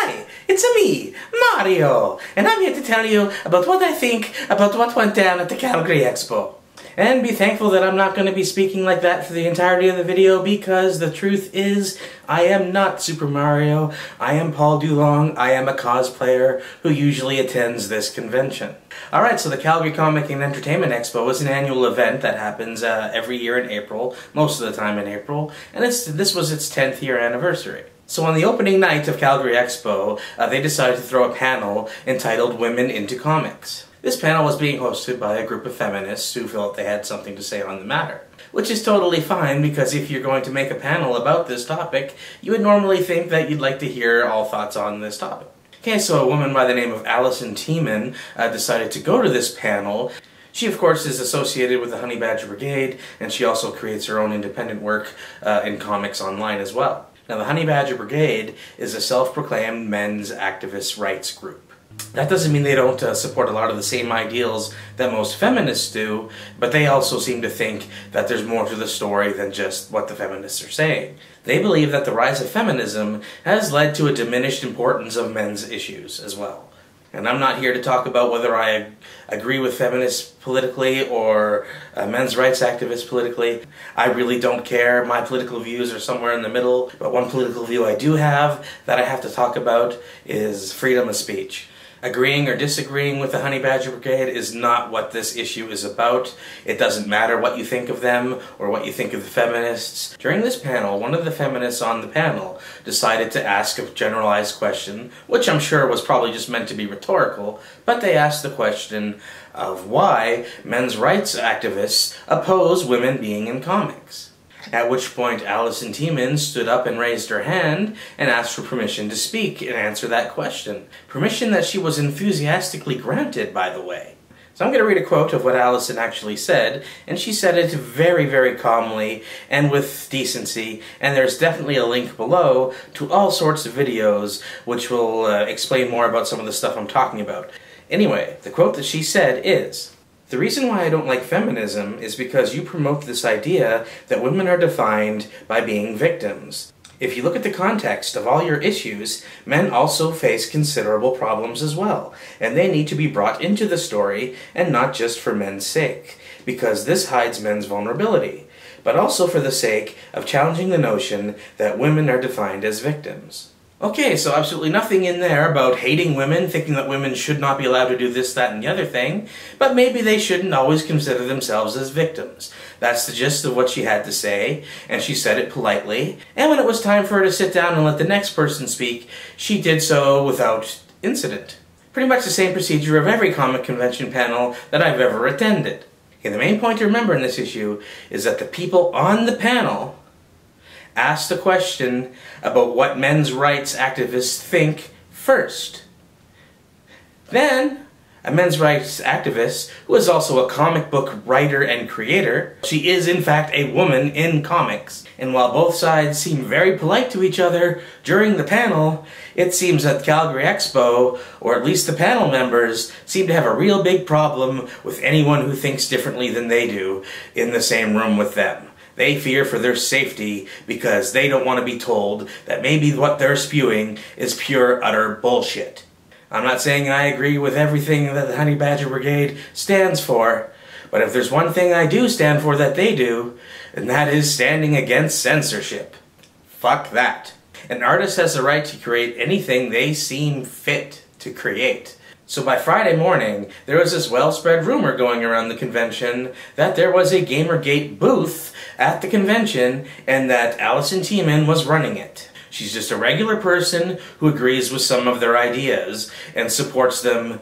Hi, it's me, Mario, and I'm here to tell you about what I think about what went down at the Calgary Expo. And be thankful that I'm not going to be speaking like that for the entirety of the video, because the truth is, I am not Super Mario. I am Paul Dulong. I am a cosplayer who usually attends this convention. Alright, so the Calgary Comic and Entertainment Expo is an annual event that happens every year in April, most of the time in April, and this was its 10th year anniversary. So on the opening night of Calgary Expo, they decided to throw a panel entitled Women into Comics. This panel was being hosted by a group of feminists who felt they had something to say on the matter. Which is totally fine, because if you're going to make a panel about this topic, you would normally think that you'd like to hear all thoughts on this topic. Okay, so a woman by the name of Allison Tiemann decided to go to this panel. She, of course, is associated with the Honey Badger Brigade, and she also creates her own independent work in comics online as well. Now, the Honey Badger Brigade is a self-proclaimed men's activist rights group. That doesn't mean they don't support a lot of the same ideals that most feminists do, but they also seem to think that there's more to the story than just what the feminists are saying. They believe that the rise of feminism has led to a diminished importance of men's issues as well. And I'm not here to talk about whether I agree with feminists politically or men's rights activists politically. I really don't care. My political views are somewhere in the middle. But one political view I do have that I have to talk about is freedom of speech. Agreeing or disagreeing with the Honey Badger Brigade is not what this issue is about. It doesn't matter what you think of them or what you think of the feminists. During this panel, one of the feminists on the panel decided to ask a generalized question, which I'm sure was probably just meant to be rhetorical, but they asked the question of why men's rights activists oppose women being in comics. At which point Allison Tiemann stood up and raised her hand and asked for permission to speak and answer that question. Permission that she was enthusiastically granted, by the way. So I'm going to read a quote of what Allison actually said, and she said it very, very calmly and with decency, and there's definitely a link below to all sorts of videos which will explain more about some of the stuff I'm talking about. Anyway, the quote that she said is, "The reason why I don't like feminism is because you promote this idea that women are defined by being victims. If you look at the context of all your issues, men also face considerable problems as well, and they need to be brought into the story, and not just for men's sake, because this hides men's vulnerability, but also for the sake of challenging the notion that women are defined as victims." Okay, so absolutely nothing in there about hating women, thinking that women should not be allowed to do this, that, and the other thing, but maybe they shouldn't always consider themselves as victims. That's the gist of what she had to say, and she said it politely, and when it was time for her to sit down and let the next person speak, she did so without incident. Pretty much the same procedure of every comic convention panel that I've ever attended. Okay, the main point to remember in this issue is that the people on the panel asked the question about what men's rights activists think first. Then, a men's rights activist, who is also a comic book writer and creator, she is in fact a woman in comics, and while both sides seem very polite to each other during the panel, it seems that Calgary Expo, or at least the panel members, seem to have a real big problem with anyone who thinks differently than they do in the same room with them. They fear for their safety because they don't want to be told that maybe what they're spewing is pure, utter bullshit. I'm not saying I agree with everything that the Honey Badger Brigade stands for, but if there's one thing I do stand for that they do, and that is standing against censorship. Fuck that. An artist has the right to create anything they seem fit to create. So by Friday morning, there was this well-spread rumor going around the convention that there was a Gamergate booth at the convention and that Allison Tiemann was running it. She's just a regular person who agrees with some of their ideas and supports them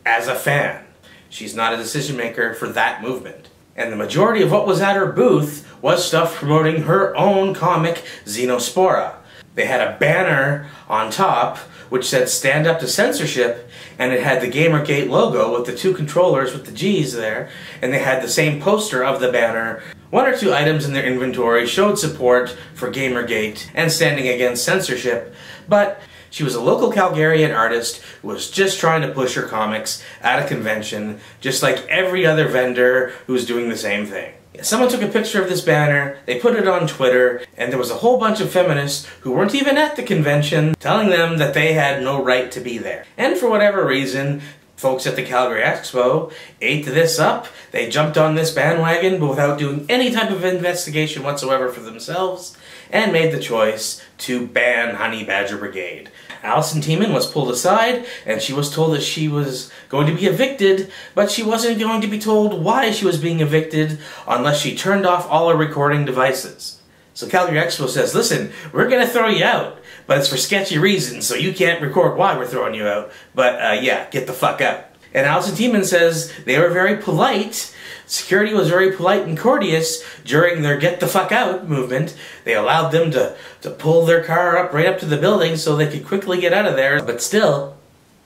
as a fan. She's not a decision maker for that movement. And the majority of what was at her booth was stuff promoting her own comic, Xenospora. They had a banner on top which said "Stand Up to Censorship," and it had the Gamergate logo with the two controllers with the G's there, and they had the same poster of the banner. One or two items in their inventory showed support for Gamergate and standing against censorship, but she was a local Calgarian artist who was just trying to push her comics at a convention, just like every other vendor who was doing the same thing. Someone took a picture of this banner, they put it on Twitter, and there was a whole bunch of feminists who weren't even at the convention telling them that they had no right to be there. And for whatever reason, folks at the Calgary Expo ate this up. They jumped on this bandwagon but without doing any type of investigation whatsoever for themselves, and made the choice to ban Honey Badger Brigade. Alison Tiemann was pulled aside, and she was told that she was going to be evicted, but she wasn't going to be told why she was being evicted unless she turned off all her recording devices. So Calgary Expo says, listen, we're going to throw you out, but it's for sketchy reasons, so you can't record why we're throwing you out. But yeah, get the fuck out. And Alison Tiemann says they were very polite. Security was very polite and courteous during their get the fuck out movement. They allowed them to pull their car up right up to the building so they could quickly get out of there. But still,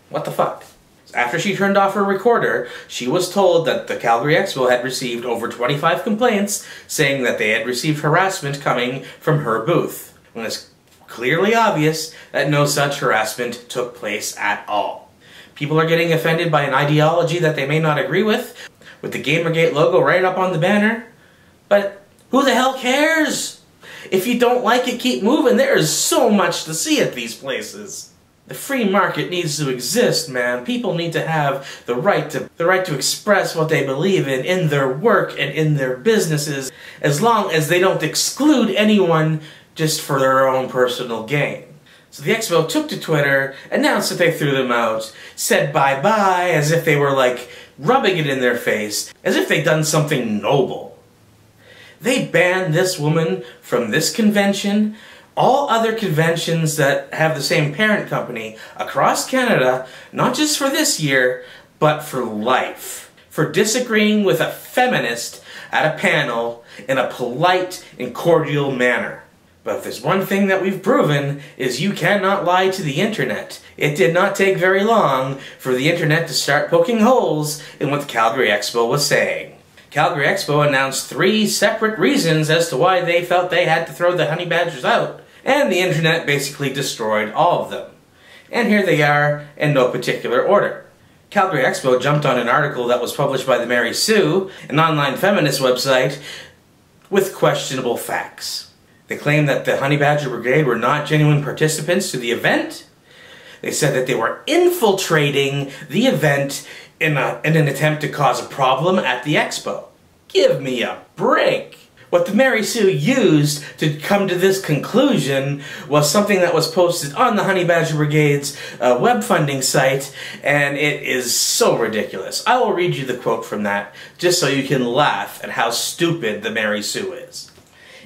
what the fuck? After she turned off her recorder, she was told that the Calgary Expo had received over 25 complaints saying that they had received harassment coming from her booth, when it's clearly obvious that no such harassment took place at all. People are getting offended by an ideology that they may not agree with the Gamergate logo right up on the banner. But who the hell cares? If you don't like it, keep moving. There is so much to see at these places. The free market needs to exist, man. People need to have the right to express what they believe in their work and in their businesses, as long as they don't exclude anyone just for their own personal gain. So the Expo took to Twitter, announced that they threw them out, said bye-bye as if they were like rubbing it in their face, as if they'd done something noble. They banned this woman from this convention, all other conventions that have the same parent company across Canada, not just for this year, but for life, for disagreeing with a feminist at a panel in a polite and cordial manner. But if there's one thing that we've proven, is you cannot lie to the internet. It did not take very long for the internet to start poking holes in what the Calgary Expo was saying. Calgary Expo announced 3 separate reasons as to why they felt they had to throw the honey badgers out, and the internet basically destroyed all of them. And here they are, in no particular order. Calgary Expo jumped on an article that was published by the Mary Sue, an online feminist website, with questionable facts. They claimed that the Honey Badger Brigade were not genuine participants to the event. They said that they were infiltrating the event in an attempt to cause a problem at the Expo. Give me a break! What the Mary Sue used to come to this conclusion was something that was posted on the Honey Badger Brigade's web funding site, and it is so ridiculous. I will read you the quote from that, just so you can laugh at how stupid the Mary Sue is.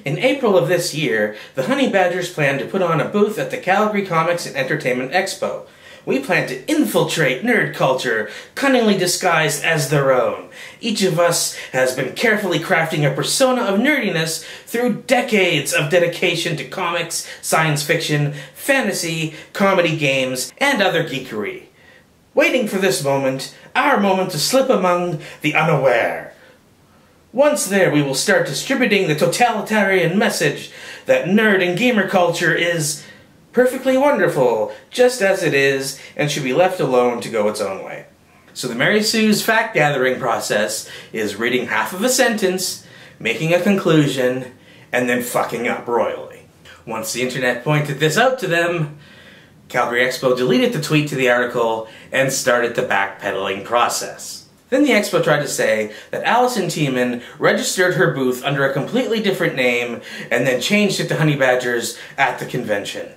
In April of this year, the Honey Badgers plan to put on a booth at the Calgary Comics and Entertainment Expo. We plan to infiltrate nerd culture, cunningly disguised as their own. Each of us has been carefully crafting a persona of nerdiness through decades of dedication to comics, science fiction, fantasy, comedy games, and other geekery. Waiting for this moment, our moment to slip among the unaware. Once there, we will start distributing the totalitarian message that nerd and gamer culture is perfectly wonderful, just as it is, and should be left alone to go its own way. So the Mary Sue's fact-gathering process is reading half of a sentence, making a conclusion, and then fucking up royally. Once the internet pointed this out to them, Calgary Expo deleted the tweet to the article and started the backpedaling process. Then the Expo tried to say that Alison Tiemann registered her booth under a completely different name and then changed it to Honey Badgers at the convention.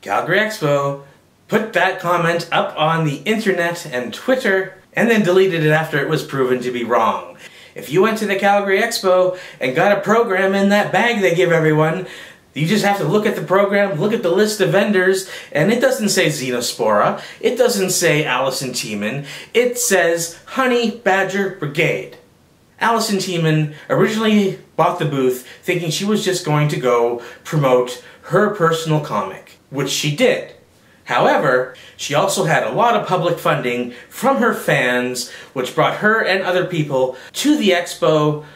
Calgary Expo put that comment up on the internet and Twitter and then deleted it after it was proven to be wrong. If you went to the Calgary Expo and got a program in that bag they give everyone, you just have to look at the program, look at the list of vendors, and it doesn't say Xenospora, it doesn't say Alison Tiemann, it says Honey Badger Brigade. Alison Tiemann originally bought the booth thinking she was just going to go promote her personal comic, which she did. However, she also had a lot of public funding from her fans, which brought her and other people to the Expo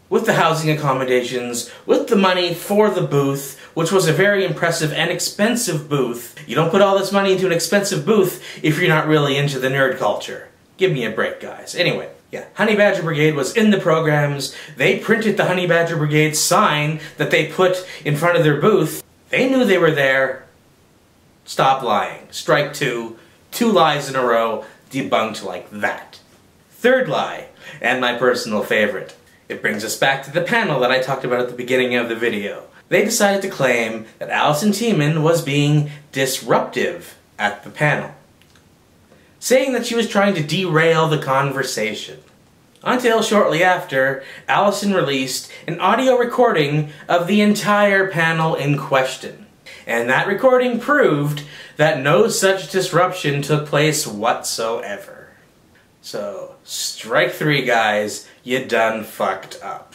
with the housing accommodations, with the money for the booth, which was a very impressive and expensive booth. You don't put all this money into an expensive booth if you're not really into the nerd culture. Give me a break, guys. Anyway, Yeah, Honey Badger Brigade was in the programs. They printed the Honey Badger Brigade sign that they put in front of their booth. They knew they were there. Stop lying. Strike two. 2 lies in a row, debunked like that. Third lie, and my personal favorite. It brings us back to the panel that I talked about at the beginning of the video. They decided to claim that Allison Tiemann was being disruptive at the panel, saying that she was trying to derail the conversation. Until shortly after, Allison released an audio recording of the entire panel in question. And that recording proved that no such disruption took place whatsoever. So, strike 3, guys, you done fucked up.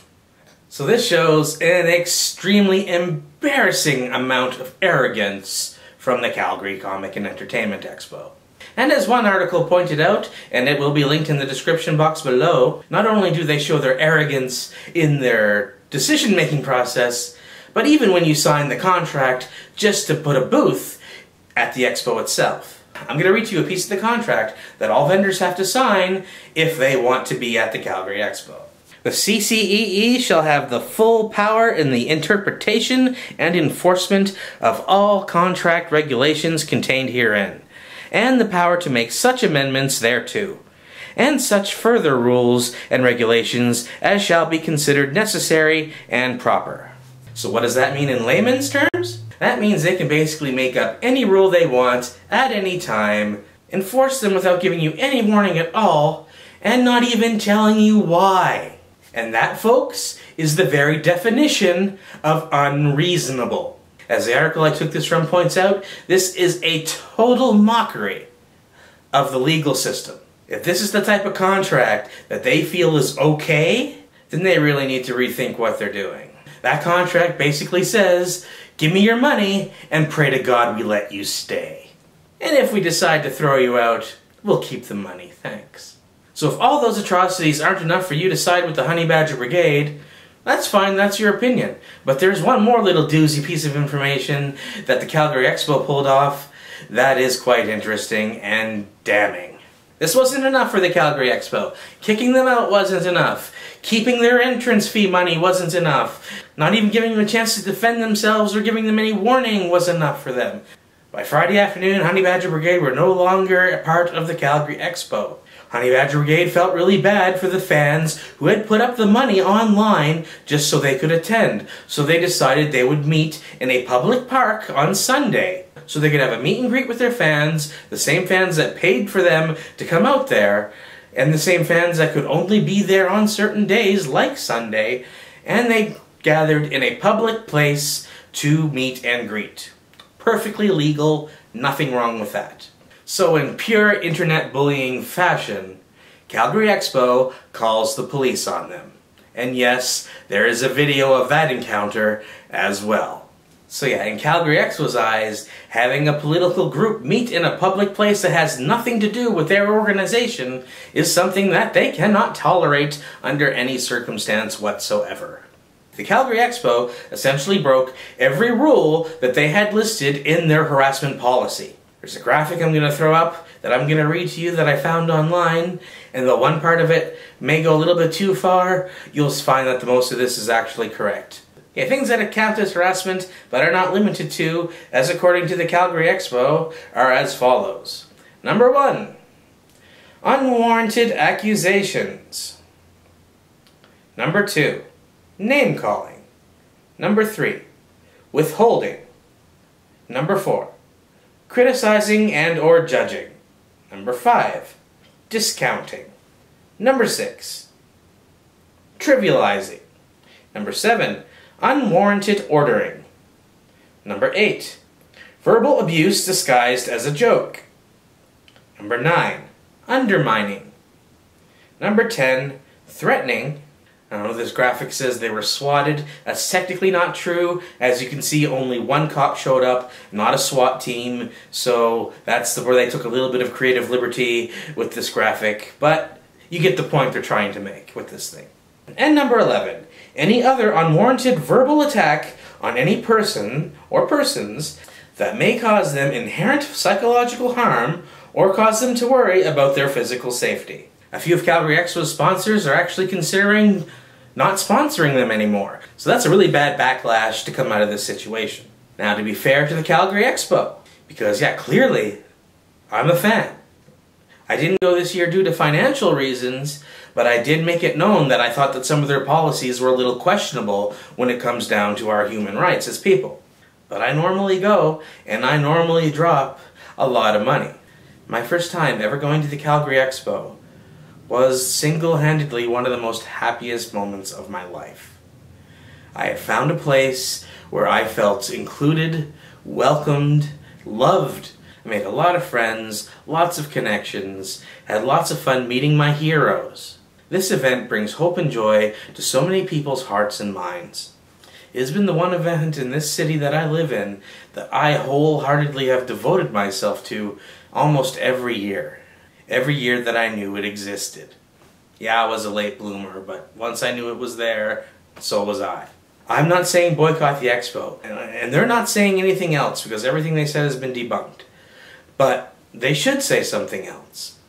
So this shows an extremely embarrassing amount of arrogance from the Calgary Comic and Entertainment Expo. And as one article pointed out, and it will be linked in the description box below, not only do they show their arrogance in their decision-making process, but even when you sign the contract just to put a booth at the expo itself. I'm going to read you a piece of the contract that all vendors have to sign if they want to be at the Calgary Expo. The CCEE shall have the full power in the interpretation and enforcement of all contract regulations contained herein, and the power to make such amendments thereto, and such further rules and regulations as shall be considered necessary and proper. So what does that mean in layman's terms? That means they can basically make up any rule they want at any time, enforce them without giving you any warning at all, and not even telling you why. And that, folks, is the very definition of unreasonable. As the article I took this from points out, this is a total mockery of the legal system. If this is the type of contract that they feel is okay, then they really need to rethink what they're doing. That contract basically says, give me your money and pray to God we let you stay. And if we decide to throw you out, we'll keep the money, thanks. So if all those atrocities aren't enough for you to side with the Honey Badger Brigade, that's fine, that's your opinion. But there's one more little doozy piece of information that the Calgary Expo pulled off that is quite interesting and damning. This wasn't enough for the Calgary Expo. Kicking them out wasn't enough. Keeping their entrance fee money wasn't enough. Not even giving them a chance to defend themselves or giving them any warning was enough for them. By Friday afternoon, Honey Badger Brigade were no longer a part of the Calgary Expo. Honey Badger Brigade felt really bad for the fans who had put up the money online just so they could attend. So they decided they would meet in a public park on Sunday, so they could have a meet and greet with their fans, the same fans that paid for them to come out there, and the same fans that could only be there on certain days, like Sunday, and they gathered in a public place to meet and greet. Perfectly legal, nothing wrong with that. So in pure internet bullying fashion, Calgary Expo calls the police on them. And yes, there is a video of that encounter as well. So yeah, in Calgary Expo's eyes, having a political group meet in a public place that has nothing to do with their organization is something that they cannot tolerate under any circumstance whatsoever. The Calgary Expo essentially broke every rule that they had listed in their harassment policy. There's a graphic I'm going to throw up that I'm going to read to you that I found online, and though one part of it may go a little bit too far, you'll find that the most of this is actually correct. Okay, things that count as harassment, but are not limited to, as according to the Calgary Expo, are as follows. Number 1, unwarranted accusations. Number 2, name-calling. Number 3, withholding. Number 4, criticizing and or judging. Number 5, discounting. Number 6, trivializing. Number 7, unwarranted ordering. Number 8, verbal abuse disguised as a joke. Number 9, undermining. Number 10, threatening. I know this graphic says they were swatted. That's technically not true. As you can see, only one cop showed up, not a SWAT team. So that's where they took a little bit of creative liberty with this graphic. But you get the point they're trying to make with this thing. And number 11, any other unwarranted verbal attack on any person or persons that may cause them inherent psychological harm or cause them to worry about their physical safety. A few of Calgary Expo's sponsors are actually considering not sponsoring them anymore. So that's a really bad backlash to come out of this situation. Now, to be fair to the Calgary Expo, because yeah, clearly, I'm a fan. I didn't go this year due to financial reasons, but I did make it known that I thought that some of their policies were a little questionable when it comes down to our human rights as people. But I normally go, and I normally drop a lot of money. My first time ever going to the Calgary Expo was single-handedly one of the most happiest moments of my life. I had found a place where I felt included, welcomed, loved. I made a lot of friends, lots of connections, had lots of fun meeting my heroes. This event brings hope and joy to so many people's hearts and minds. It has been the one event in this city that I live in that I wholeheartedly have devoted myself to almost every year. Every year that I knew it existed. Yeah, I was a late bloomer, but once I knew it was there, so was I. I'm not saying boycott the expo, and they're not saying anything else because everything they said has been debunked. But they should say something else.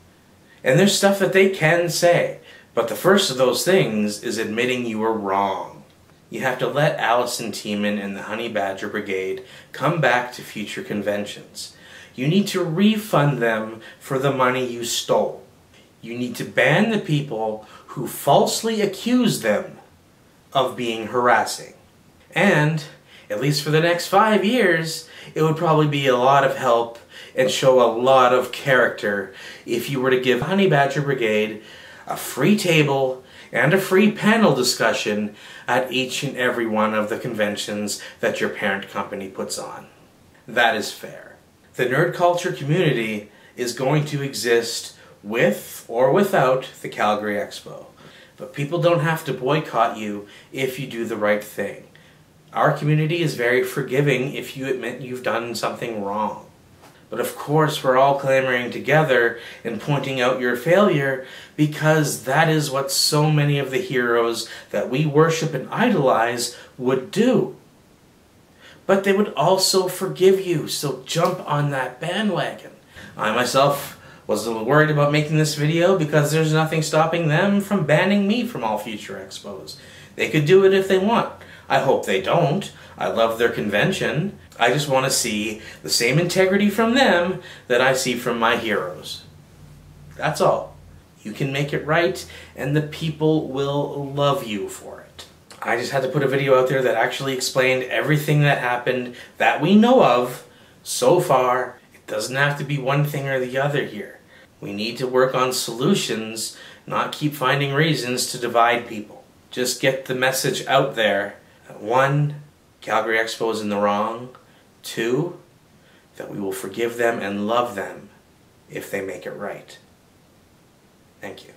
And there's stuff that they can say, but the first of those things is admitting you were wrong. You have to let Allison Tiemann and the Honey Badger Brigade come back to future conventions. You need to refund them for the money you stole. You need to ban the people who falsely accuse them of being harassing. And, at least for the next 5 years, it would probably be a lot of help and show a lot of character if you were to give Honey Badger Brigade a free table and a free panel discussion at each and every one of the conventions that your parent company puts on. That is fair. The nerd culture community is going to exist with or without the Calgary Expo. But people don't have to boycott you if you do the right thing. Our community is very forgiving if you admit you've done something wrong. But of course we're all clamoring together and pointing out your failure because that is what so many of the heroes that we worship and idolize would do. But they would also forgive you, so jump on that bandwagon. I myself was a little worried about making this video because there's nothing stopping them from banning me from all future expos. They could do it if they want. I hope they don't. I love their convention. I just want to see the same integrity from them that I see from my heroes. That's all. You can make it right, and the people will love you for it. I just had to put a video out there that actually explained everything that happened that we know of so far. It doesn't have to be one thing or the other here. We need to work on solutions, not keep finding reasons to divide people. Just get the message out there. 1, Calgary Expo is in the wrong. 2, that we will forgive them and love them if they make it right. Thank you.